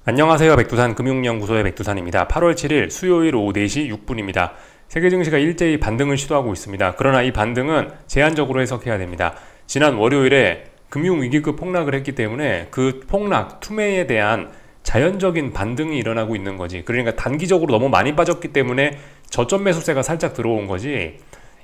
안녕하세요. 백두산 금융연구소의 백두산입니다. 8월 7일 수요일 오후 4시 6분입니다. 세계 증시가 일제히 반등을 시도하고 있습니다. 그러나 이 반등은 제한적으로 해석해야 됩니다. 지난 월요일에 금융위기급 폭락을 했기 때문에 그 폭락, 투매에 대한 자연적인 반등이 일어나고 있는 거지. 그러니까 단기적으로 너무 많이 빠졌기 때문에 저점 매수세가 살짝 들어온 거지.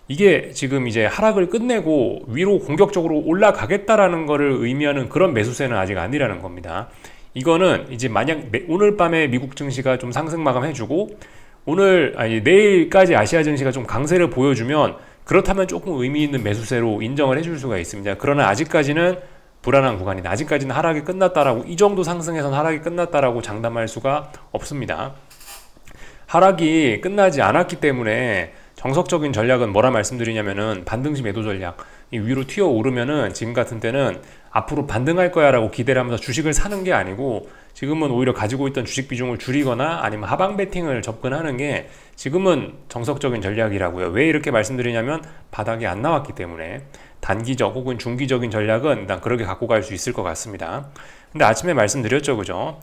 이게 지금 이제 하락을 끝내고 위로 공격적으로 올라가겠다라는 것을 의미하는 그런 매수세는 아직 아니라는 겁니다. 이거는 이제 만약 오늘 밤에 미국 증시가 좀 상승 마감해주고 내일까지 아시아 증시가 좀 강세를 보여주면 그렇다면 조금 의미 있는 매수세로 인정을 해줄 수가 있습니다. 그러나 아직까지는 불안한 구간이다. 아직까지는 하락이 끝났다라고, 이 정도 상승에선 하락이 끝났다라고 장담할 수가 없습니다. 하락이 끝나지 않았기 때문에 정석적인 전략은 뭐라 말씀드리냐면은 반등시 매도 전략. 이 위로 튀어 오르면은 지금 같은 때는 앞으로 반등할 거야 라고 기대를 하면서 주식을 사는 게 아니고, 지금은 오히려 가지고 있던 주식 비중을 줄이거나 아니면 하방 베팅을 접근하는 게 지금은 정석적인 전략이라고요. 왜 이렇게 말씀드리냐면 바닥이 안 나왔기 때문에. 단기적 혹은 중기적인 전략은 일단 그렇게 갖고 갈 수 있을 것 같습니다. 근데 아침에 말씀드렸죠, 그죠?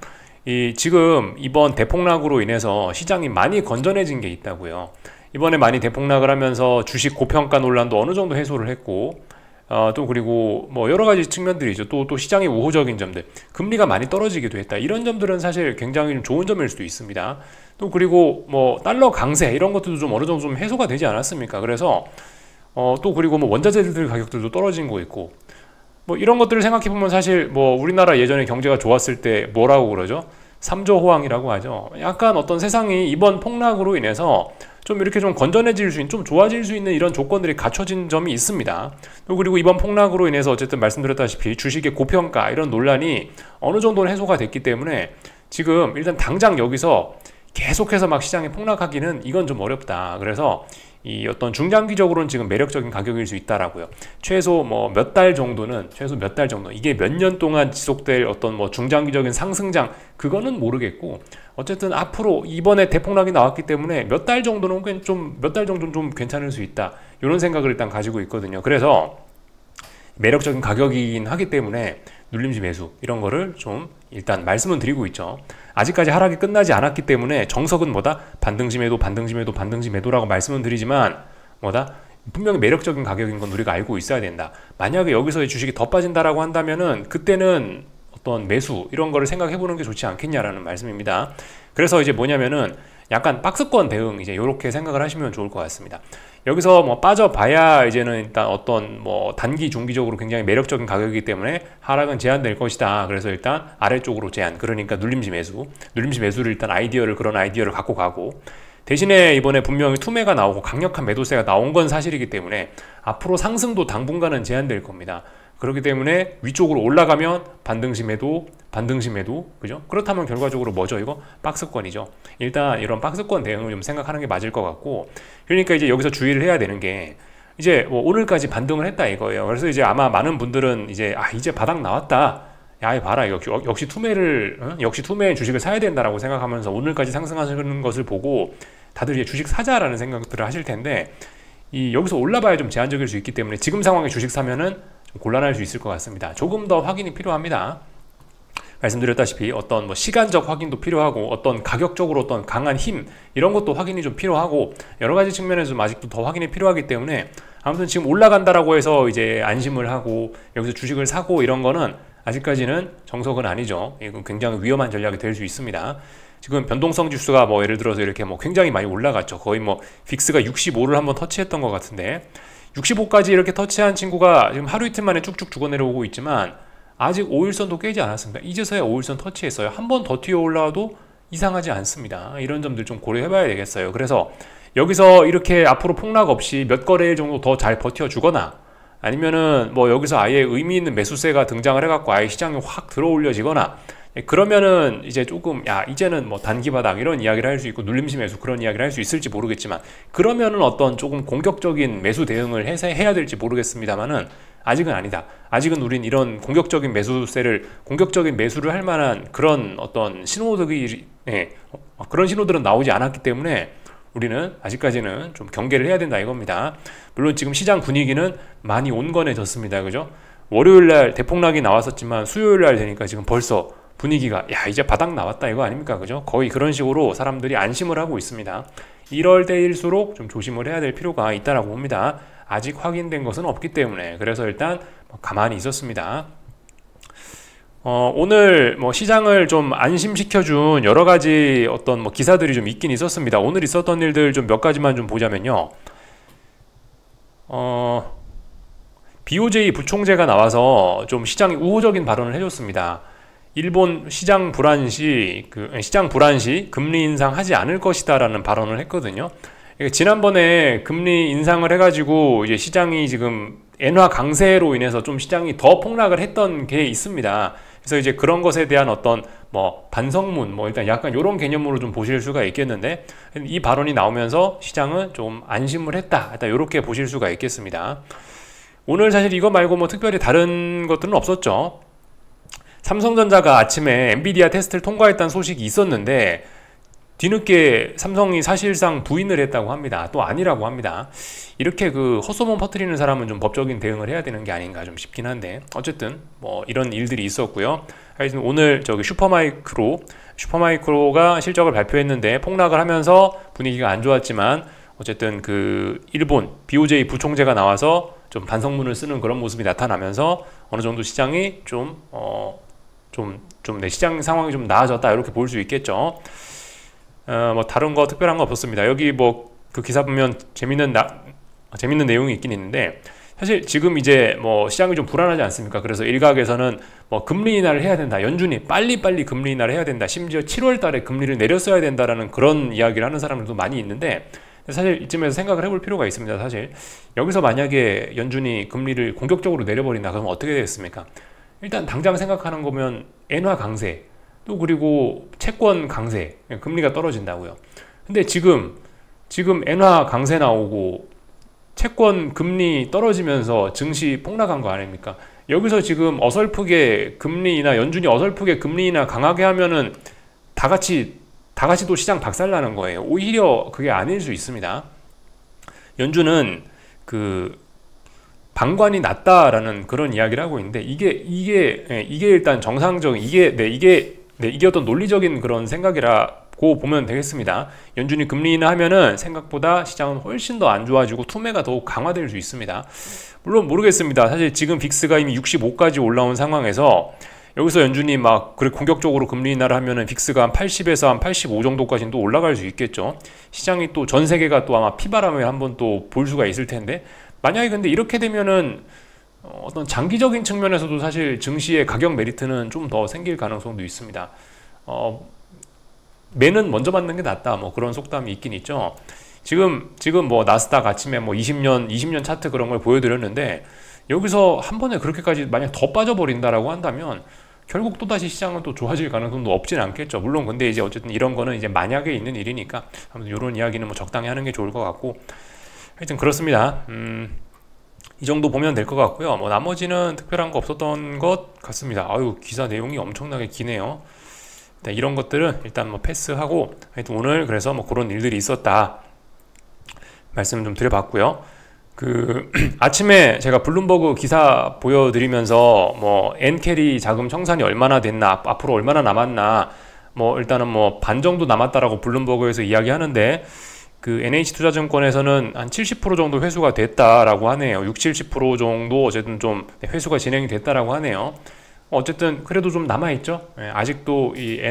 지금 이번 대폭락으로 인해서 시장이 많이 건전해진 게 있다고요. 이번에 많이 대폭락을 하면서 주식 고평가 논란도 어느 정도 해소를 했고, 또 그리고 뭐 여러 가지 측면들이죠. 또 시장의 우호적인 점들, 금리가 많이 떨어지기도 했다. 이런 점들은 사실 굉장히 좀 좋은 점일 수도 있습니다. 또 그리고 뭐 달러 강세 이런 것들도 좀 어느 정도 좀 해소가 되지 않았습니까? 그래서 또 그리고 뭐 원자재들 가격들도 떨어진 거 있고, 뭐 이런 것들을 생각해 보면 사실 뭐 우리나라 예전에 경제가 좋았을 때 뭐라고 그러죠? 삼조 호황이라고 하죠. 약간 어떤 세상이 이번 폭락으로 인해서 좀 이렇게 좀 건전해질 수 있는, 좀 좋아질 수 있는 이런 조건들이 갖춰진 점이 있습니다. 또 그리고 이번 폭락으로 인해서 어쨌든 말씀드렸다시피 주식의 고평가 이런 논란이 어느 정도는 해소가 됐기 때문에 지금 일단 당장 여기서 계속해서 막 시장이 폭락하기는 이건 좀 어렵다. 그래서 이 어떤 중장기적으로는 지금 매력적인 가격일 수 있다라고요. 최소 뭐 몇 달 정도는, 최소 몇 달 정도, 이게 몇 년 동안 지속될 어떤 뭐 중장기적인 상승장, 그거는 모르겠고, 어쨌든 앞으로 이번에 대폭락이 나왔기 때문에 몇 달 정도는 좀 괜찮을 수 있다, 이런 생각을 일단 가지고 있거든요. 그래서 매력적인 가격이긴 하기 때문에 눌림지 매수 이런 거를 좀 일단 말씀은 드리고 있죠. 아직까지 하락이 끝나지 않았기 때문에 정석은 뭐다? 반등시 매도, 반등시 매도, 반등시 매도라고 말씀은 드리지만 뭐다? 분명히 매력적인 가격인 건 우리가 알고 있어야 된다. 만약에 여기서의 주식이 더 빠진다라고 한다면은 그때는 어떤 매수 이런 거를 생각해 보는 게 좋지 않겠냐라는 말씀입니다. 그래서 이제 뭐냐면은 약간 박스권 대응, 이제 이렇게 생각을 하시면 좋을 것 같습니다. 여기서 뭐 빠져봐야 이제는 일단 어떤 뭐 단기 중기적으로 굉장히 매력적인 가격이기 때문에 하락은 제한될 것이다. 그래서 일단 아래쪽으로 제한, 그러니까 눌림지 매수를 일단 그런 아이디어를 갖고 가고, 대신에 이번에 분명히 투매가 나오고 강력한 매도세가 나온 건 사실이기 때문에 앞으로 상승도 당분간은 제한될 겁니다. 그렇기 때문에 위쪽으로 올라가면 반등시 매도, 그죠? 그렇다면 결과적으로 뭐죠? 이거 박스권이죠. 일단 이런 박스권 대응을 좀 생각하는 게 맞을 것 같고, 그러니까 이제 여기서 주의를 해야 되는 게, 이제 뭐 오늘까지 반등을 했다 이거예요. 그래서 이제 아마 많은 분들은 이제 이제 바닥 나왔다, 야, 봐라, 역시 투매 주식을 사야 된다라고 생각하면서 오늘까지 상승하시는 것을 보고 다들 이제 주식 사자라는 생각들을 하실 텐데, 여기서 올라봐야 좀 제한적일 수 있기 때문에 지금 상황에 주식 사면은 좀 곤란할 수 있을 것 같습니다. 조금 더 확인이 필요합니다. 말씀드렸다시피 어떤 뭐 시간적 확인도 필요하고, 어떤 가격적으로 어떤 강한 힘 이런 것도 확인이 좀 필요하고, 여러 가지 측면에서 좀 아직도 더 확인이 필요하기 때문에 아무튼 지금 올라간다라고 해서 이제 안심을 하고 여기서 주식을 사고 이런 거는 아직까지는 정석은 아니죠. 이건 굉장히 위험한 전략이 될 수 있습니다. 지금 변동성 지수가 뭐 예를 들어서 이렇게 뭐 굉장히 많이 올라갔죠. 거의 뭐 빅스가 65를 한번 터치했던 것 같은데, 65까지 이렇게 터치한 친구가 지금 하루 이틀 만에 쭉쭉 죽어 내려오고 있지만 아직 5일선도 깨지 않았습니다. 이제서야 5일선 터치했어요. 한 번 더 튀어 올라와도 이상하지 않습니다. 이런 점들 좀 고려해 봐야 되겠어요. 그래서 여기서 이렇게 앞으로 폭락 없이 몇 거래일 정도 더 잘 버텨 주거나, 아니면은 뭐 여기서 아예 의미 있는 매수세가 등장을 해갖고 아예 시장이 확 들어 올려지거나, 그러면은 이제 조금 이제는 뭐 단기 바닥 이런 이야기를 할 수 있고 눌림시 매수 그런 이야기를 할 수 있을지 모르겠지만, 그러면은 어떤 조금 공격적인 매수 대응을 해야 될지 모르겠습니다만은 아직은 아니다. 아직은 우린 이런 공격적인 매수를 할 만한 그런 어떤 그런 신호들은 나오지 않았기 때문에 우리는 아직까지는 좀 경계를 해야 된다 이겁니다. 물론 지금 시장 분위기는 많이 온건해졌습니다. 그죠? 월요일날 대폭락이 나왔었지만 수요일날 되니까 지금 벌써 분위기가 야 이제 바닥 나왔다 이거 아닙니까? 그죠? 거의 그런 식으로 사람들이 안심을 하고 있습니다. 이럴 때일수록 좀 조심을 해야 될 필요가 있다라고 봅니다. 아직 확인된 것은 없기 때문에. 그래서 일단 가만히 있었습니다. 오늘 뭐 시장을 좀 안심시켜준 여러 가지 어떤 뭐 기사들이 좀 있긴 있었습니다. 오늘 있었던 일들 좀 몇 가지만 좀 보자면요. BOJ 부총재가 나와서 좀 시장에 우호적인 발언을 해줬습니다. 일본 시장 불안 시 금리 인상하지 않을 것이다라는 발언을 했거든요. 지난번에 금리 인상을 해가지고 이제 시장이 지금 엔화 강세로 인해서 좀 시장이 더 폭락을 했던 게 있습니다. 그래서 이제 그런 것에 대한 어떤 뭐 반성문, 뭐 일단 약간 이런 개념으로 좀 보실 수가 있겠는데, 이 발언이 나오면서 시장은 좀 안심을 했다, 일단 이렇게 보실 수가 있겠습니다. 오늘 사실 이거 말고 뭐 특별히 다른 것들은 없었죠. 삼성전자가 아침에 엔비디아 테스트를 통과했다는 소식이 있었는데 뒤늦게 삼성이 사실상 부인을 했다고 합니다. 또 아니라고 합니다. 이렇게 그 헛소문 퍼뜨리는 사람은 좀 법적인 대응을 해야 되는 게 아닌가 좀 싶긴 한데, 어쨌든 뭐 이런 일들이 있었고요. 하여튼 오늘 저기 슈퍼마이크로가 실적을 발표했는데 폭락을 하면서 분위기가 안 좋았지만, 어쨌든 그 일본 BOJ 부총재가 나와서 좀 반성문을 쓰는 그런 모습이 나타나면서 어느 정도 시장이 내 시장 상황이 좀 나아졌다 이렇게 볼 수 있겠죠. 뭐 다른 거 특별한 거 없었습니다. 여기 뭐 그 기사 보면 재밌는 내용이 있긴 있는데, 사실 지금 이제 뭐 시장이 좀 불안하지 않습니까? 그래서 일각에서는 뭐 금리 인하를 해야 된다, 연준이 빨리빨리 금리 인하를 해야 된다, 심지어 7월 달에 금리를 내렸어야 된다라는 그런 이야기를 하는 사람들도 많이 있는데, 사실 이쯤에서 생각을 해볼 필요가 있습니다. 사실 여기서 만약에 연준이 금리를 공격적으로 내려버린다 그러면 어떻게 되겠습니까? 일단 당장 생각하는 거면 엔화 강세, 또 그리고 채권 강세, 금리가 떨어진다고요. 근데 지금 엔화 강세 나오고 채권 금리 떨어지면서 증시 폭락한 거 아닙니까? 여기서 지금 어설프게 금리나 연준이 어설프게 금리나 강하게 하면은 다 같이 또 시장 박살나는 거예요. 오히려 그게 아닐 수 있습니다. 연준은 그 방관이 낮다라는 그런 이야기를 하고 있는데, 이게 일단 정상적인 이게 어떤 논리적인 그런 생각이라고 보면 되겠습니다. 연준이 금리 인하하면은 생각보다 시장은 훨씬 더 안 좋아지고 투매가 더욱 강화될 수 있습니다. 물론 모르겠습니다. 사실 지금 빅스가 이미 65까지 올라온 상황에서 여기서 연준이 막 그래 공격적으로 금리 인하를 하면은 빅스가 한 80에서 한 85 정도까지는 또 올라갈 수 있겠죠. 시장이 또 전 세계가 또 아마 피바람을 한번 또 볼 수가 있을 텐데, 만약에 근데 이렇게 되면은 어떤 장기적인 측면에서도 사실 증시의 가격 메리트는 좀 더 생길 가능성도 있습니다. 매는 먼저 받는 게 낫다, 뭐 그런 속담이 있긴 있죠. 지금 뭐 나스닥 아침에 뭐 20년 차트 그런 걸 보여드렸는데, 여기서 한 번에 그렇게까지 만약 더 빠져버린다라고 한다면 결국 또다시 시장은 또 좋아질 가능성도 없진 않겠죠. 물론 근데 이제 어쨌든 이런 거는 이제 만약에 있는 일이니까 아무튼 이런 이야기는 뭐 적당히 하는 게 좋을 것 같고, 하여튼 그렇습니다. 이 정도 보면 될 것 같고요. 뭐 나머지는 특별한 거 없었던 것 같습니다. 아유, 기사 내용이 엄청나게 기네요. 일단 이런 것들은 일단 뭐 패스하고, 하여튼 오늘 그래서 뭐 그런 일들이 있었다 말씀 좀 드려봤고요. 그 아침에 제가 블룸버그 기사 보여드리면서 뭐 엔캐리 자금 청산이 얼마나 됐나, 앞으로 얼마나 남았나, 뭐 일단은 뭐 반 정도 남았다라고 블룸버그에서 이야기하는데, 그 NH투자증권에서는 한 70% 정도 회수가 됐다라고 하네요. 60-70% 정도 어쨌든 좀 회수가 진행이 됐다라고 하네요. 어쨌든 그래도 좀 남아있죠. 아직도 이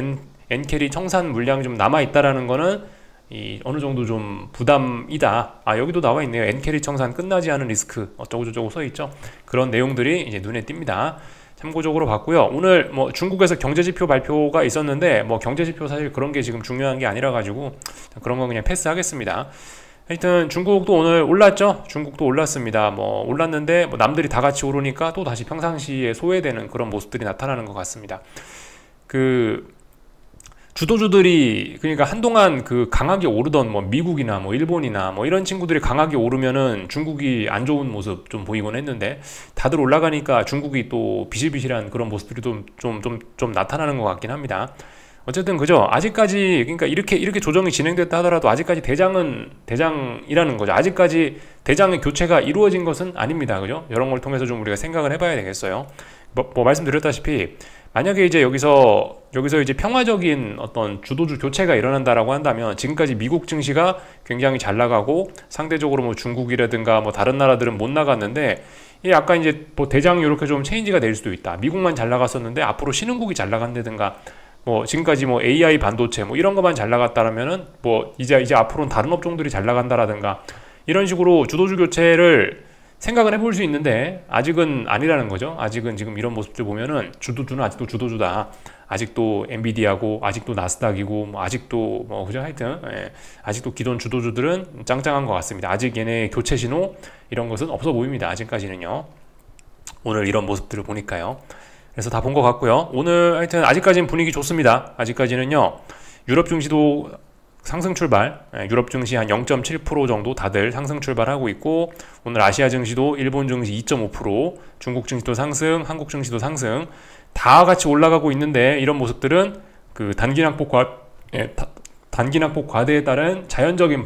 엔캐리 청산 물량이 좀 남아있다라는 거는 이 어느 정도 좀 부담이다. 여기도 나와 있네요. 엔캐리 청산 끝나지 않은 리스크 어쩌고저쩌고 써 있죠. 그런 내용들이 이제 눈에 띕니다. 참고적으로 봤고요. 오늘 뭐 중국에서 경제지표 발표가 있었는데, 뭐 경제지표 사실 그런 게 지금 중요한 게 아니라 가지고 그런 건 그냥 패스하겠습니다. 하여튼 중국도 오늘 올랐죠. 중국도 올랐습니다. 뭐 올랐는데 뭐 남들이 다 같이 오르니까 또 다시 평상시에 소외되는 그런 모습들이 나타나는 것 같습니다. 그 주도주들이 그러니까 한동안 그 강하게 오르던 뭐 미국이나 뭐 일본이나 뭐 이런 친구들이 강하게 오르면은 중국이 안 좋은 모습 좀 보이곤 했는데, 다들 올라가니까 중국이 또 비실비실한 그런 모습들이 좀 나타나는 것 같긴 합니다. 어쨌든 그죠. 아직까지 그러니까 이렇게 조정이 진행됐다 하더라도 아직까지 대장이라는 거죠. 아직까지 대장의 교체가 이루어진 것은 아닙니다. 그죠? 이런 걸 통해서 좀 우리가 생각을 해봐야 되겠어요. 뭐 말씀드렸다시피 만약에 이제 여기서 이제 평화적인 어떤 주도주 교체가 일어난다라고 한다면, 지금까지 미국 증시가 굉장히 잘 나가고 상대적으로 뭐 중국이라든가 뭐 다른 나라들은 못 나갔는데, 이 약간 이제 뭐 대장이 이렇게 좀 체인지가 될 수도 있다. 미국만 잘 나갔었는데 앞으로 신흥국이 잘 나간다든가, 뭐 지금까지 뭐 AI 반도체 뭐 이런 것만 잘 나갔다라면은 뭐 이제 앞으로는 다른 업종들이 잘 나간다라든가, 이런 식으로 주도주 교체를 생각은 해볼 수 있는데 아직은 아니라는 거죠. 아직은 지금 이런 모습들 보면은 주도주는 아직도 주도주다. 아직도 엔비디아고, 아직도 나스닥이고, 뭐 아직도 뭐 그죠, 하여튼 아직도 기존 주도주들은 짱짱한 것 같습니다. 아직 얘네 교체 신호 이런 것은 없어 보입니다. 아직까지는요. 오늘 이런 모습들을 보니까요. 그래서 다 본 것 같고요. 오늘 하여튼 아직까지는 분위기 좋습니다. 아직까지는요. 유럽 증시도 상승 출발, 유럽 증시 한 0.7% 정도 다들 상승 출발하고 있고, 오늘 아시아 증시도 일본 증시 2.5%, 중국 증시도 상승, 한국 증시도 상승, 다 같이 올라가고 있는데, 이런 모습들은 그 단기낙폭 과대에 따른 자연적인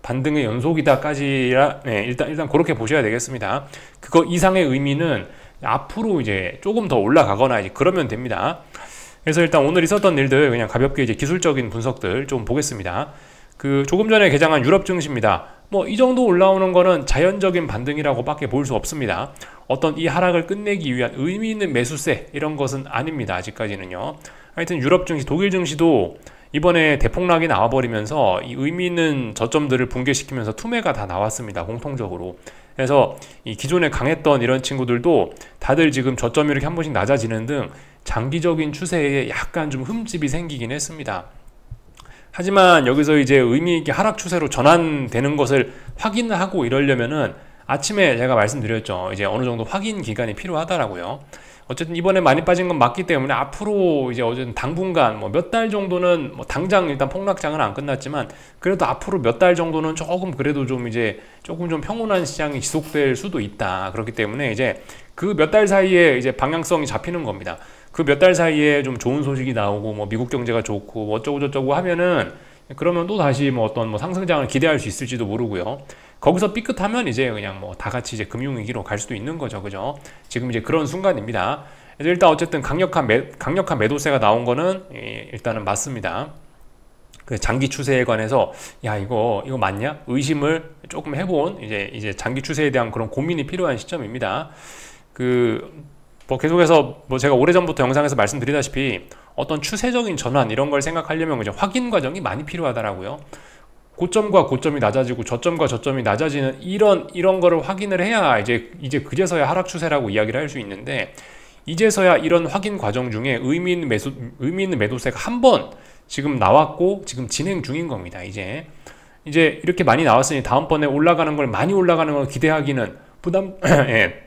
반등의 연속이다까지라, 일단 그렇게 보셔야 되겠습니다. 그거 이상의 의미는 앞으로 이제 조금 더 올라가거나 이제 그러면 됩니다. 그래서 일단 오늘 있었던 일들 그냥 가볍게 이제 기술적인 분석들 좀 보겠습니다. 그 조금 전에 개장한 유럽 증시입니다. 뭐 이 정도 올라오는 거는 자연적인 반등이라고 밖에 볼 수 없습니다. 어떤 이 하락을 끝내기 위한 의미 있는 매수세 이런 것은 아닙니다. 아직까지는요. 하여튼 유럽 증시, 독일 증시도 이번에 대폭락이 나와버리면서 이 의미 있는 저점들을 붕괴시키면서 투매가 다 나왔습니다. 공통적으로. 그래서 이 기존에 강했던 이런 친구들도 다들 지금 저점이 이렇게 한 번씩 낮아지는 등 장기적인 추세에 약간 좀 흠집이 생기긴 했습니다. 하지만 여기서 이제 의미 있게 하락 추세로 전환되는 것을 확인하고 이러려면은 아침에 제가 말씀드렸죠. 이제 어느 정도 확인 기간이 필요하다라고요. 어쨌든 이번에 많이 빠진 건 맞기 때문에 앞으로 이제 어쨌든 당분간 뭐 몇 달 정도는 뭐 당장 일단 폭락장은 안 끝났지만 그래도 앞으로 몇 달 정도는 조금 그래도 좀 이제 조금 좀 평온한 시장이 지속될 수도 있다. 그렇기 때문에 이제 그 몇 달 사이에 이제 방향성이 잡히는 겁니다. 그 몇 달 사이에 좀 좋은 소식이 나오고 뭐 미국 경제가 좋고 뭐 어쩌고 저쩌고 하면은 그러면 또 다시 뭐 어떤 뭐 상승장을 기대할 수 있을지도 모르고요. 거기서 삐끗하면 이제 그냥 뭐 다 같이 이제 금융위기로 갈 수도 있는 거죠. 그죠? 지금 이제 그런 순간입니다. 그래서 일단 어쨌든 강력한 매도세가 나온 거는 일단은 맞습니다. 그 장기 추세에 관해서 야 이거 맞냐? 의심을 조금 해본 이제 장기 추세에 대한 그런 고민이 필요한 시점입니다. 뭐 계속해서 뭐 제가 오래전부터 영상에서 말씀드리다시피 어떤 추세적인 전환 이런 걸 생각하려면 이제 확인 과정이 많이 필요하더라고요. 고점과 고점이 낮아지고 저점과 저점이 낮아지는 이런 거를 확인을 해야 이제 그제서야 하락 추세라고 이야기를 할 수 있는데, 이제서야 이런 확인 과정 중에 의미 있는 매도세가 한 번 지금 나왔고 지금 진행 중인 겁니다. 이제 이렇게 많이 나왔으니 다음번에 올라가는 걸 많이 올라가는 걸 기대하기는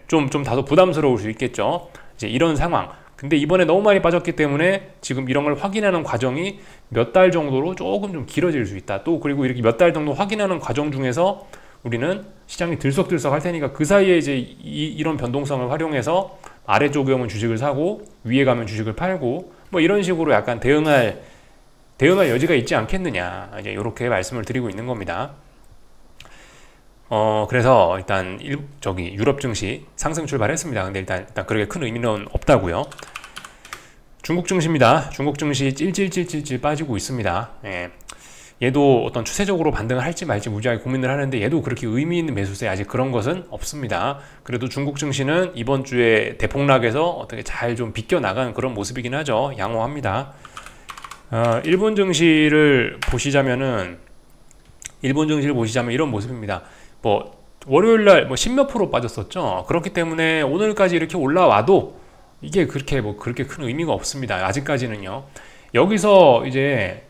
좀 다소 부담스러울 수 있겠죠. 이제 이런 상황. 근데 이번에 너무 많이 빠졌기 때문에 지금 이런 걸 확인하는 과정이 몇 달 정도로 조금 좀 길어질 수 있다. 또 그리고 이렇게 몇 달 정도 확인하는 과정 중에서 우리는 시장이 들썩들썩 할 테니까 그 사이에 이제 이런 변동성을 활용해서 아래쪽에 오면 주식을 사고 위에 가면 주식을 팔고 뭐 이런 식으로 약간 대응할 여지가 있지 않겠느냐. 이제 이렇게 말씀을 드리고 있는 겁니다. 그래서 일단 유럽 증시 상승 출발했습니다. 근데 일단 그렇게 큰 의미는 없다고요. 중국 증시입니다. 중국 증시 찔찔찔찔 빠지고 있습니다. 얘도 어떤 추세적으로 반등을 할지 말지 무지하게 고민을 하는데 얘도 그렇게 의미 있는 매수세 아직 그런 것은 없습니다. 그래도 중국 증시는 이번 주에 대폭락에서 어떻게 잘 좀 비껴나가는 그런 모습이긴 하죠. 양호합니다. 일본 증시를 보시자면 이런 모습입니다. 뭐 월요일날 뭐 10몇 프로 빠졌었죠. 그렇기 때문에 오늘까지 이렇게 올라와도 이게 그렇게 큰 의미가 없습니다. 아직까지는요. 여기서 이제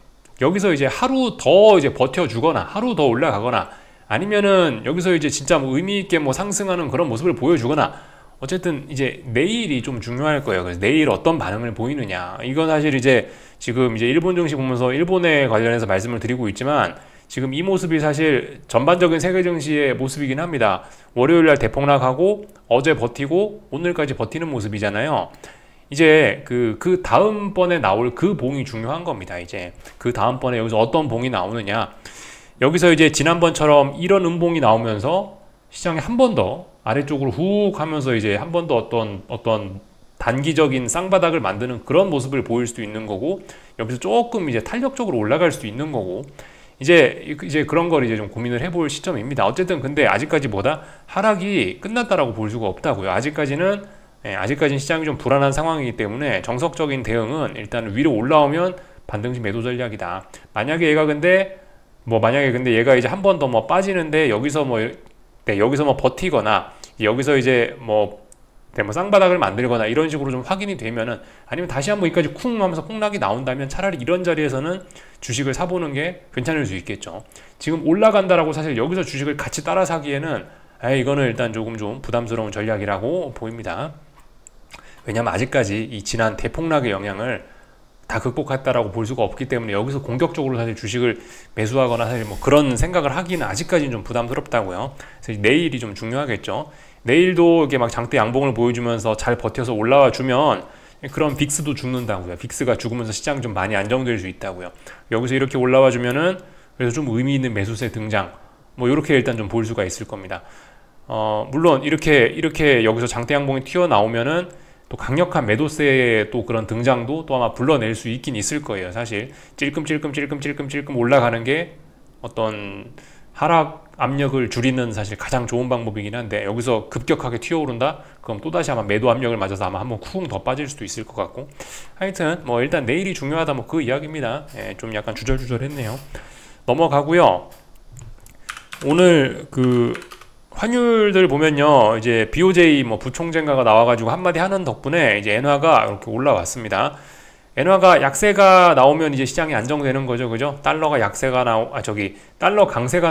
하루 더 이제 버텨주거나 하루 더 올라가거나 아니면은 여기서 이제 진짜 뭐 의미 있게 뭐 상승하는 그런 모습을 보여주거나 어쨌든 이제 내일이 좀 중요할 거예요. 그래서 내일 어떤 반응을 보이느냐. 이건 사실 이제 지금 이제 일본 증시 보면서 일본에 관련해서 말씀을 드리고 있지만 지금 이 모습이 사실 전반적인 세계 증시의 모습이긴 합니다. 월요일날 대폭락하고 어제 버티고 오늘까지 버티는 모습이잖아요. 이제 그 다음번에 나올 그 봉이 중요한 겁니다. 이제 그 다음번에 여기서 어떤 봉이 나오느냐. 여기서 이제 지난번처럼 이런 음봉이 나오면서 시장이 한 번 더 아래쪽으로 훅 하면서 이제 한 번 더 어떤 단기적인 쌍바닥을 만드는 그런 모습을 보일 수도 있는 거고, 여기서 조금 이제 탄력적으로 올라갈 수도 있는 거고, 이제 그런 걸 이제 좀 고민을 해볼 시점입니다. 어쨌든 근데 아직까지 뭐다? 하락이 끝났다라고 볼 수가 없다고요. 아직까지는 시장이 좀 불안한 상황이기 때문에 정석적인 대응은 일단 위로 올라오면 반등시 매도 전략이다. 만약에 얘가 이제 한 번 더 뭐 빠지는데 여기서 뭐 버티거나 여기서 이제 뭐 쌍바닥을 만들거나 이런 식으로 좀 확인이 되면은, 아니면 다시 한번 여기까지 쿵 하면서 폭락이 나온다면 차라리 이런 자리에서는 주식을 사보는 게 괜찮을 수 있겠죠. 지금 올라간다라고 사실 여기서 주식을 같이 따라 사기에는 이거는 일단 조금 좀 부담스러운 전략이라고 보입니다. 왜냐면 아직까지 이 지난 대폭락의 영향을 다 극복했다라고 볼 수가 없기 때문에 여기서 공격적으로 사실 주식을 매수하거나 사실 뭐 그런 생각을 하기는 아직까지는 좀 부담스럽다고요. 그래서 내일이 좀 중요하겠죠. 내일도 이렇게 막 장대 양봉을 보여주면서 잘 버텨서 올라와 주면 그런 빅스도 죽는다고요. 빅스가 죽으면서 시장이 좀 많이 안정될 수 있다고요. 여기서 이렇게 올라와 주면은 그래서 좀 의미 있는 매수세 등장, 뭐 이렇게 일단 좀 볼 수가 있을 겁니다. 물론 이렇게 여기서 장대 양봉이 튀어나오면은 또 강력한 매도세의 또 그런 등장도 또 아마 불러낼 수 있긴 있을 거예요. 사실 찔끔찔끔 올라가는 게 어떤 하락 압력을 줄이는 사실 가장 좋은 방법이긴 한데, 여기서 급격하게 튀어오른다? 그럼 또다시 아마 매도 압력을 맞아서 아마 한번 쿵 더 빠질 수도 있을 것 같고, 하여튼 뭐 일단 내일이 중요하다 뭐 그 이야기입니다. 좀 약간 주절주절했네요. 넘어가고요. 오늘 그 환율들 보면요, 이제 BOJ 뭐 부총재인가가 나와가지고 한마디 하는 덕분에 이제 엔화가 이렇게 올라왔습니다. 엔화가 약세가 나오면 이제 시장이 안정되는 거죠, 그죠? 달러 강세가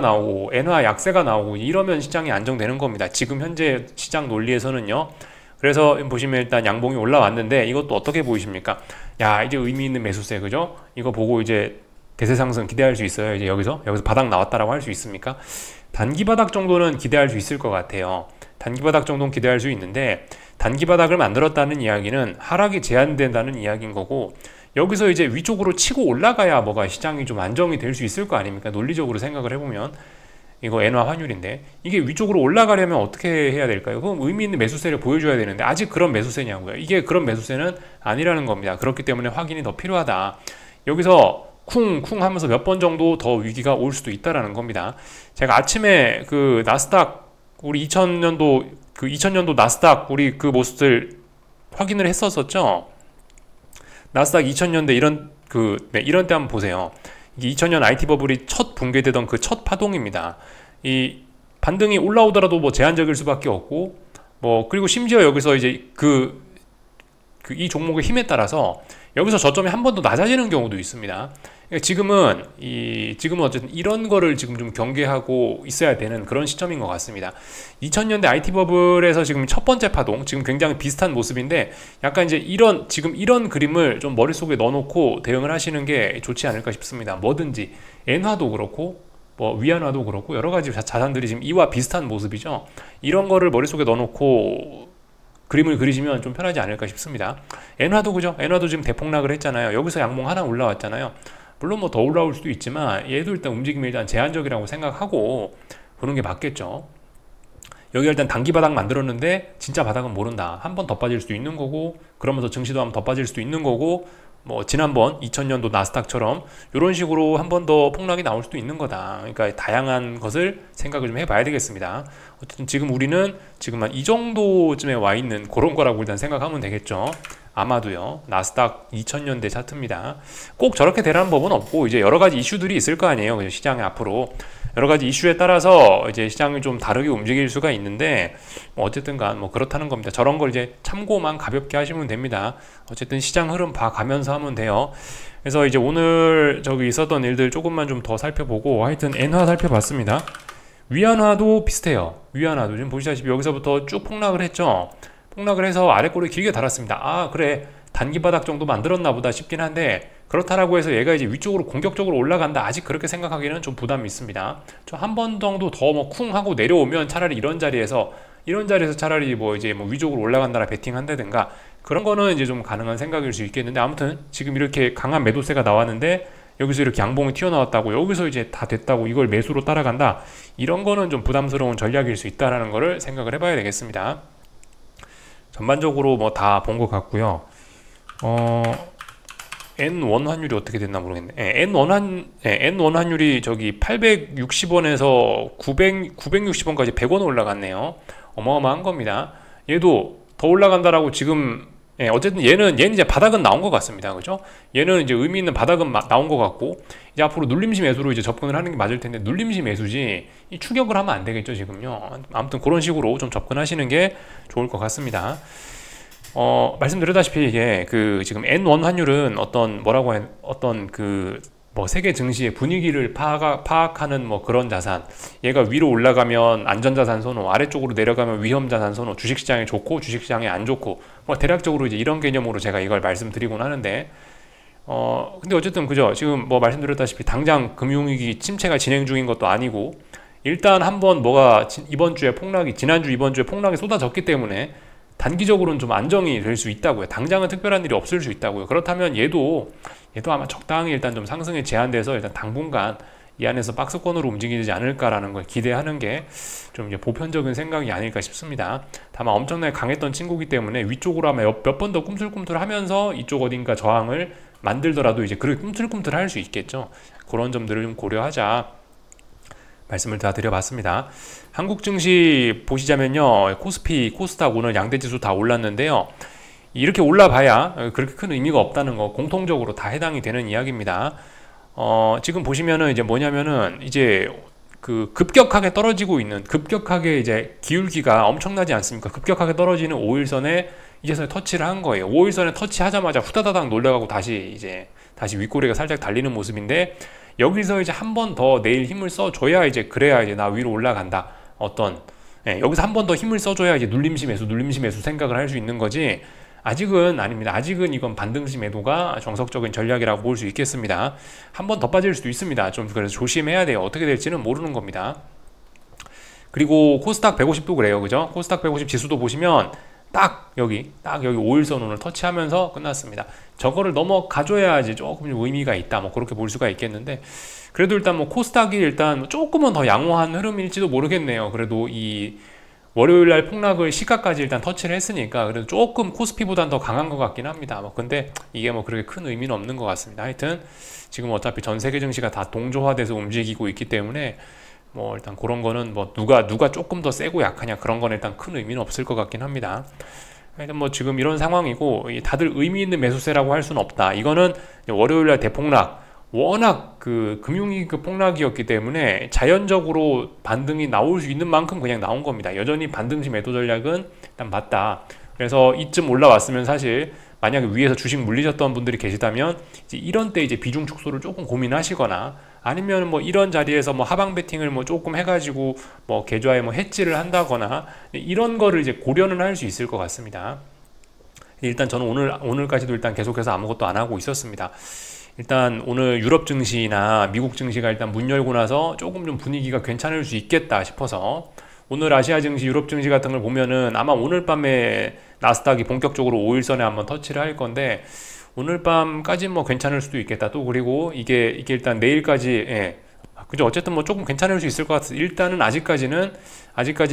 나오고 엔화 약세가 나오고 이러면 시장이 안정되는 겁니다. 지금 현재 시장 논리에서는요. 그래서 보시면 일단 양봉이 올라왔는데, 이것도 어떻게 보이십니까? 야, 이제 의미 있는 매수세, 그죠? 이거 보고 이제 대세 상승 기대할 수 있어요. 이제 여기서 바닥 나왔다라고 할 수 있습니까? 단기 바닥 정도는 기대할 수 있을 것 같아요. 단기 바닥 정도는 기대할 수 있는데, 단기 바닥을 만들었다는 이야기는 하락이 제한된다는 이야기인 거고, 여기서 이제 위쪽으로 치고 올라가야 뭐가 시장이 좀 안정이 될 수 있을 거 아닙니까? 논리적으로 생각을 해보면 이거 엔화 환율인데, 이게 위쪽으로 올라가려면 어떻게 해야 될까요? 그럼 의미 있는 매수세를 보여줘야 되는데 아직 그런 매수세냐고요. 이게 그런 매수세는 아니라는 겁니다. 그렇기 때문에 확인이 더 필요하다. 여기서 쿵쿵 하면서 몇 번 정도 더 위기가 올 수도 있다라는 겁니다. 제가 아침에 그 나스닥 우리 2000년도 나스닥 우리 그 모습들 확인을 했었었죠. 나스닥 2000년대 이런 때 한번 보세요. 이게 2000년 IT 버블이 첫 붕괴되던 그 첫 파동입니다. 이 반등이 올라오더라도 뭐 제한적일 수밖에 없고, 뭐 그리고 심지어 여기서 이제 이 종목의 힘에 따라서 여기서 저점이 한 번 더 낮아지는 경우도 있습니다. 그러니까 지금은 어쨌든 이런 거를 지금 좀 경계하고 있어야 되는 그런 시점인 것 같습니다. 2000년대 IT 버블에서 지금 첫 번째 파동, 지금 굉장히 비슷한 모습인데, 약간 이제 지금 이런 그림을 좀 머릿속에 넣어놓고 대응을 하시는 게 좋지 않을까 싶습니다. 뭐든지 엔화도 그렇고 뭐 위안화도 그렇고 여러 가지 자산들이 지금 이와 비슷한 모습이죠. 이런 거를 머릿속에 넣어놓고 그림을 그리시면 좀 편하지 않을까 싶습니다. 엔화도 그죠? 엔화도 지금 대폭락을 했잖아요. 여기서 양봉 하나 올라왔잖아요. 물론 뭐 더 올라올 수도 있지만 얘도 일단 움직임이 일단 제한적이라고 생각하고 보는 게 맞겠죠. 여기 일단 단기 바닥 만들었는데 진짜 바닥은 모른다. 한 번 더 빠질 수도 있는 거고, 그러면서 증시도 한 번 더 빠질 수도 있는 거고, 뭐 지난번 2000년도 나스닥처럼 이런 식으로 한 번 더 폭락이 나올 수도 있는 거다. 그러니까 다양한 것을 생각을 좀 해봐야 되겠습니다. 어쨌든 지금 우리는 지금 한 이 정도쯤에 와 있는 그런 거라고 일단 생각하면 되겠죠. 아마도요. 나스닥 2000년대 차트입니다. 꼭 저렇게 되라는 법은 없고, 이제 여러 가지 이슈들이 있을 거 아니에요. 시장에 앞으로 여러 가지 이슈에 따라서 이제 시장이 좀 다르게 움직일 수가 있는데, 뭐 어쨌든 간 뭐 그렇다는 겁니다. 저런 걸 이제 참고만 가볍게 하시면 됩니다. 어쨌든 시장 흐름 봐가면서 하면 돼요. 그래서 이제 오늘 저기 있었던 일들 조금만 좀 더 살펴보고, 하여튼 엔화 살펴봤습니다. 위안화도 비슷해요. 위안화도 지금 보시다시피 여기서부터 쭉 폭락을 했죠. 폭락을 해서 아래꼬리 길게 달았습니다. 아, 그래, 단기 바닥 정도 만들었나 보다 싶긴 한데, 그렇다라고 해서 얘가 이제 위쪽으로 공격적으로 올라간다, 아직 그렇게 생각하기는 좀 부담이 있습니다. 저 한 번 정도 더 뭐 쿵 하고 내려오면 차라리 이런 자리에서 차라리 뭐 이제 뭐 위쪽으로 올라간다라 베팅한다든가 그런 거는 이제 좀 가능한 생각일 수 있겠는데, 아무튼 지금 이렇게 강한 매도세가 나왔는데 여기서 이렇게 양봉이 튀어나왔다고, 여기서 이제 다 됐다고 이걸 매수로 따라간다, 이런 거는 좀 부담스러운 전략일 수 있다라는 거를 생각을 해봐야 되겠습니다. 전반적으로 뭐 다 본 것 같고요. N1 환율이 어떻게 됐나 모르겠네. N1 환율이 저기 860원에서 960원까지 100원 올라갔네요. 어마어마한 겁니다. 얘도 더 올라간다라고 지금, 어쨌든 얘는 이제 바닥은 나온 것 같습니다. 그죠? 얘는 이제 의미 있는 바닥은 나온 것 같고, 이제 앞으로 눌림시 매수로 이제 접근을 하는 게 맞을 텐데, 눌림시 매수지, 이 추격을 하면 안 되겠죠, 지금요. 아무튼 그런 식으로 좀 접근하시는 게 좋을 것 같습니다. 말씀드렸다시피 이게 지금 N1 환율은 어떤 세계 증시의 분위기를 파악하는 뭐 그런 자산, 얘가 위로 올라가면 안전자산 선호, 아래쪽으로 내려가면 위험자산 선호, 주식시장에 좋고 주식시장에 안 좋고, 뭐 대략적으로 이제 이런 개념으로 제가 이걸 말씀드리곤 하는데, 근데 어쨌든 그죠? 지금 뭐 말씀드렸다시피 당장 금융위기 침체가 진행 중인 것도 아니고, 일단 한번 지난주 이번 주에 폭락이 쏟아졌기 때문에 단기적으로는 좀 안정이 될 수 있다고요. 당장은 특별한 일이 없을 수 있다고요. 그렇다면 얘도 아마 적당히 일단 좀 상승에 제한돼서 일단 당분간 이 안에서 박스권으로 움직이지 않을까라는 걸 기대하는 게 좀 이제 보편적인 생각이 아닐까 싶습니다. 다만 엄청나게 강했던 친구기 때문에 위쪽으로 아마 몇 번 더 꿈틀꿈틀 하면서 이쪽 어딘가 저항을 만들더라도 이제 그렇게 꿈틀꿈틀 할 수 있겠죠. 그런 점들을 좀 고려하자 말씀을 다 드려봤습니다. 한국 증시 보시자면요, 코스피, 코스닥 오늘 양대지수 다 올랐는데요. 이렇게 올라봐야 그렇게 큰 의미가 없다는 거 공통적으로 다 해당이 되는 이야기입니다. 지금 보시면은 이제 뭐냐면은 이제 급격하게 이제 기울기가 엄청나지 않습니까? 급격하게 떨어지는 5일선에 이제서 터치를 한 거예요. 5일선에 터치하자마자 후다다닥 놀라가고 다시 윗꼬리가 살짝 달리는 모습인데, 여기서 이제 한 번 더 내일 힘을 써줘야 그래야 이제 나 위로 올라간다. 여기서 한 번 더 힘을 써줘야 이제 눌림시 매수 생각을 할 수 있는 거지. 아직은 아닙니다. 아직은 이건 반등시 매도가 정석적인 전략이라고 볼 수 있겠습니다. 한 번 더 빠질 수도 있습니다. 좀 그래서 조심해야 돼요. 어떻게 될지는 모르는 겁니다. 그리고 코스닥 150도 그래요. 그죠? 코스닥 150 지수도 보시면 딱 여기 5일선 오늘 터치하면서 끝났습니다. 저거를 넘어가줘야지 조금 의미가 있다, 뭐 그렇게 볼 수가 있겠는데, 그래도 일단 뭐 코스닥이 일단 조금은 더 양호한 흐름일지도 모르겠네요. 그래도 이 월요일날 폭락을 시가까지 일단 터치를 했으니까 그래도 조금 코스피보단 더 강한 것 같긴 합니다. 근데 이게 뭐 그렇게 큰 의미는 없는 것 같습니다. 하여튼 지금 어차피 전 세계 증시가 다 동조화돼서 움직이고 있기 때문에 뭐 일단 그런 거는 뭐 누가 조금 더 세고 약하냐, 그런 건 일단 큰 의미는 없을 것 같긴 합니다. 하여튼 뭐 지금 이런 상황이고, 다들 의미 있는 매수세라고 할 수는 없다. 이거는 월요일날 대폭락, 워낙 금융위기 폭락이었기 때문에 자연적으로 반등이 나올 수 있는 만큼 그냥 나온 겁니다. 여전히 반등시 매도 전략은 일단 맞다. 그래서 이쯤 올라왔으면 사실 만약에 위에서 주식 물리셨던 분들이 계시다면 이제 이런 때 이제 비중 축소를 조금 고민하시거나, 아니면 뭐 이런 자리에서 뭐 하방 베팅을 뭐 조금 해가지고 뭐 계좌에 뭐 해지를 한다거나 이런 거를 이제 고려는 할 수 있을 것 같습니다. 일단 저는 오늘까지도 일단 계속해서 아무것도 안 하고 있었습니다. 일단 오늘 유럽 증시나 미국 증시가 일단 문 열고 나서 조금 좀 분위기가 괜찮을 수 있겠다 싶어서, 오늘 아시아 증시, 유럽 증시 같은 걸 보면은 아마 오늘 밤에 나스닥이 본격적으로 5일선에 한번 터치를 할 건데, 오늘 밤까지 뭐 괜찮을 수도 있겠다. 또 그리고 이게 일단 내일까지, 그죠? 어쨌든 뭐 조금 괜찮을 수 있을 것 같아요. 일단은 아직까지는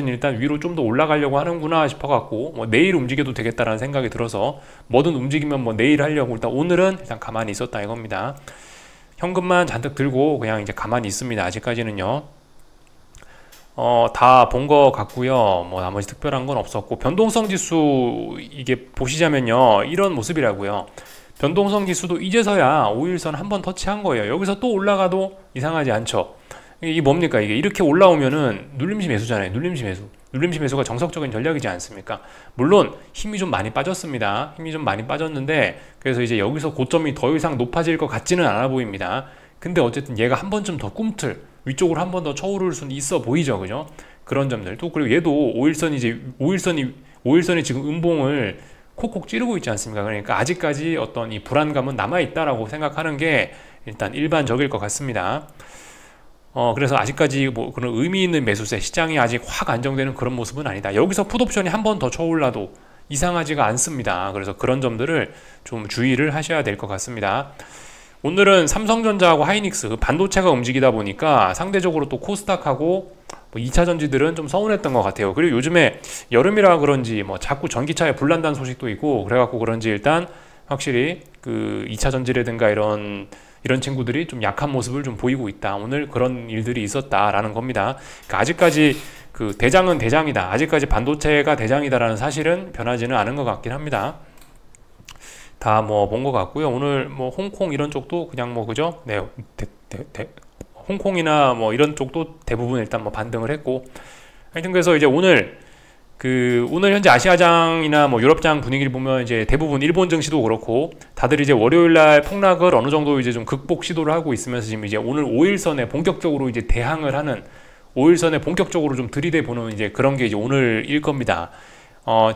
일단 위로 좀 더 올라가려고 하는구나 싶어갖고, 뭐 내일 움직여도 되겠다라는 생각이 들어서 뭐든 움직이면 뭐 내일 하려고 일단 오늘은 일단 가만히 있었다 이겁니다. 현금만 잔뜩 들고 그냥 이제 가만히 있습니다. 아직까지는요. 다 본 것 같고요. 뭐 나머지 특별한 건 없었고, 변동성 지수 이게 보시자면요, 이런 모습이라고요. 변동성 지수도 이제서야 5일선 한번 터치한 거예요. 여기서 또 올라가도 이상하지 않죠. 이게 뭡니까? 이게 이렇게 올라오면은 눌림시 매수잖아요. 눌림시 매수가 정석적인 전략이지 않습니까? 물론 힘이 좀 많이 빠졌습니다. 힘이 좀 많이 빠졌는데, 그래서 이제 여기서 고점이 더 이상 높아질 것 같지는 않아 보입니다. 근데 어쨌든 얘가 한 번쯤 더 위쪽으로 한 번 더 쳐오를 수는 있어 보이죠. 그죠? 그런 점들. 또 그리고 얘도 5일선이 지금 음봉을 콕콕 찌르고 있지 않습니까? 그러니까 아직까지 어떤 이 불안감은 남아있다라고 생각하는 게 일단 일반적일 것 같습니다. 그래서 아직까지 뭐 그런 의미 있는 매수세, 시장이 아직 확 안정되는 그런 모습은 아니다. 여기서 풋옵션이 한 번 더 쳐올라도 이상하지가 않습니다. 그래서 그런 점들을 좀 주의를 하셔야 될 것 같습니다. 오늘은 삼성전자하고 하이닉스 반도체가 움직이다 보니까 상대적으로 또 코스닥하고 뭐 2차 전지들은 좀 서운했던 것 같아요. 그리고 요즘에 여름이라 그런지 뭐 자꾸 전기차에 불난다는 소식도 있고 그래갖고 그런지 일단 확실히 그 2차 전지라든가 이런 친구들이 좀 약한 모습을 좀 보이고 있다. 오늘 그런 일들이 있었다라는 겁니다. 그러니까 아직까지 그 대장은 대장이다. 아직까지 반도체가 대장이다라는 사실은 변하지는 않은 것 같긴 합니다. 다 뭐 본 것 같고요. 오늘 뭐 홍콩 이런 쪽도 그냥 뭐 그죠? 네, 홍콩이나 뭐 이런 쪽도 대부분 일단 뭐 반등을 했고, 하여튼 그래서 이제 오늘 오늘 현재 아시아장이나 뭐 유럽장 분위기를 보면 이제 대부분 일본 증시도 그렇고 다들 이제 월요일날 폭락을 어느 정도 이제 좀 극복 시도를 하고 있으면서 지금 이제 오늘 5일선에 본격적으로 이제 대항을 하는 5일선에 본격적으로 좀 들이대 보는 이제 그런 게 이제 오늘일 겁니다.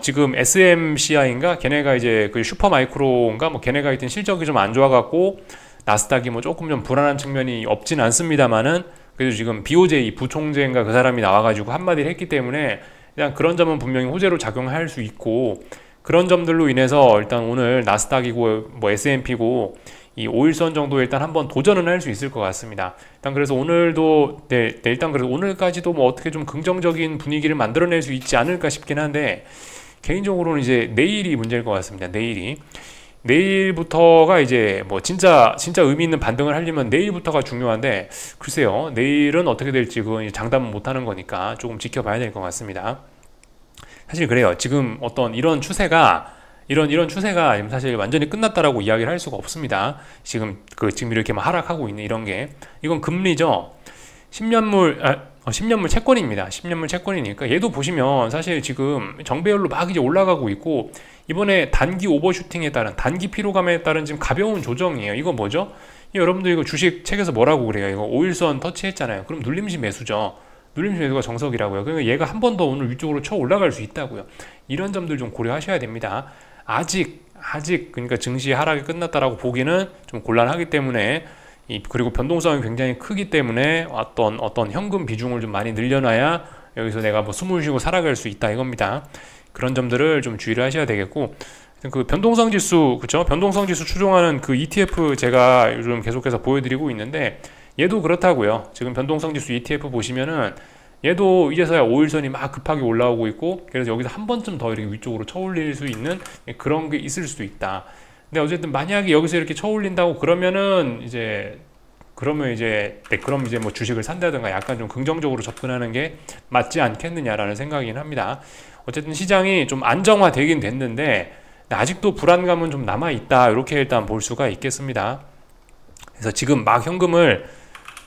지금 SMCI인가 걔네가 이제 그 슈퍼마이크로인가 뭐 걔네가 하여튼 실적이 좀 안 좋아갖고 나스닥이 뭐 조금 좀 불안한 측면이 없진 않습니다만은 그래도 지금 BOJ 부총재인가 그 사람이 나와가지고 한마디를 했기 때문에 그냥 그런 점은 분명히 호재로 작용할 수 있고 그런 점들로 인해서 일단 오늘 나스닥이고 뭐 S&P고 이 5일선 정도 일단 한번 도전은 할 수 있을 것 같습니다. 일단 그래서 오늘도 일단 그래서 오늘까지도 뭐 어떻게 좀 긍정적인 분위기를 만들어낼 수 있지 않을까 싶긴 한데 개인적으로는 이제 내일이 문제일 것 같습니다. 내일부터가 이제 뭐 진짜 의미 있는 반등을 하려면 내일부터가 중요한데 글쎄요 내일은 어떻게 될지 그건 장담은 못하는 거니까 조금 지켜봐야 될 것 같습니다. 사실 그래요. 지금 어떤 이런 추세가 사실 완전히 끝났다라고 이야기를 할 수가 없습니다. 지금 이렇게 막 하락하고 있는 이런 게 이건 금리죠. 10년물 채권입니다. 10년물 채권이니까 얘도 보시면 사실 지금 정배열로 막 이제 올라가고 있고 이번에 단기 오버슈팅에 따른 단기 피로감에 따른 지금 가벼운 조정이에요. 이거 뭐죠? 여러분들 이거 주식 책에서 뭐라고 그래요? 이거 5일선 터치했잖아요. 그럼 눌림시 매수죠. 눌림시 매수가 정석이라고요. 그러니까 얘가 한 번 더 오늘 위쪽으로 쳐 올라갈 수 있다고요. 이런 점들 좀 고려하셔야 됩니다. 아직 그러니까 증시 하락이 끝났다라고 보기는 좀 곤란하기 때문에 그리고 변동성이 굉장히 크기 때문에 어떤 현금 비중을 좀 많이 늘려놔야 여기서 내가 뭐 숨을 쉬고 살아갈 수 있다 이겁니다. 그런 점들을 좀 주의를 하셔야 되겠고 그 변동성 지수 그렇죠? 변동성 지수 추종하는 그 ETF 제가 요즘 계속해서 보여드리고 있는데 얘도 그렇다고요. 지금 변동성 지수 ETF 보시면은 얘도 이제서야 5일선이 막 급하게 올라오고 있고 그래서 여기서 한 번쯤 더 이렇게 위쪽으로 쳐올릴 수 있는 그런 게 있을 수도 있다. 근데 어쨌든 만약에 여기서 이렇게 쳐올린다고 그러면은 그럼 이제 뭐 주식을 산다든가 약간 좀 긍정적으로 접근하는 게 맞지 않겠느냐라는 생각이긴 합니다. 어쨌든 시장이 좀 안정화되긴 됐는데 아직도 불안감은 좀 남아있다 이렇게 일단 볼 수가 있겠습니다. 그래서 지금 막 현금을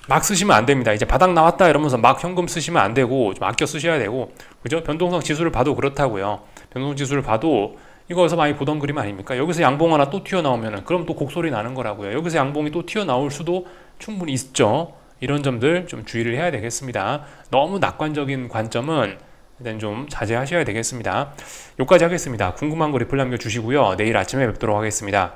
막 쓰시면 안 됩니다. 이제 바닥 나왔다 이러면서 막 현금 쓰시면 안 되고 좀 아껴 쓰셔야 되고 그죠? 변동성 지수를 봐도 그렇다고요. 변동성 지수를 봐도 이거에서 많이 보던 그림 아닙니까? 여기서 양봉 하나 또 튀어나오면은 그럼 또 곡소리 나는 거라고요. 여기서 양봉이 또 튀어나올 수도 충분히 있죠. 이런 점들 좀 주의를 해야 되겠습니다. 너무 낙관적인 관점은 일단 좀 자제하셔야 되겠습니다. 여기까지 하겠습니다. 궁금한 거 리플 남겨주시고요. 내일 아침에 뵙도록 하겠습니다.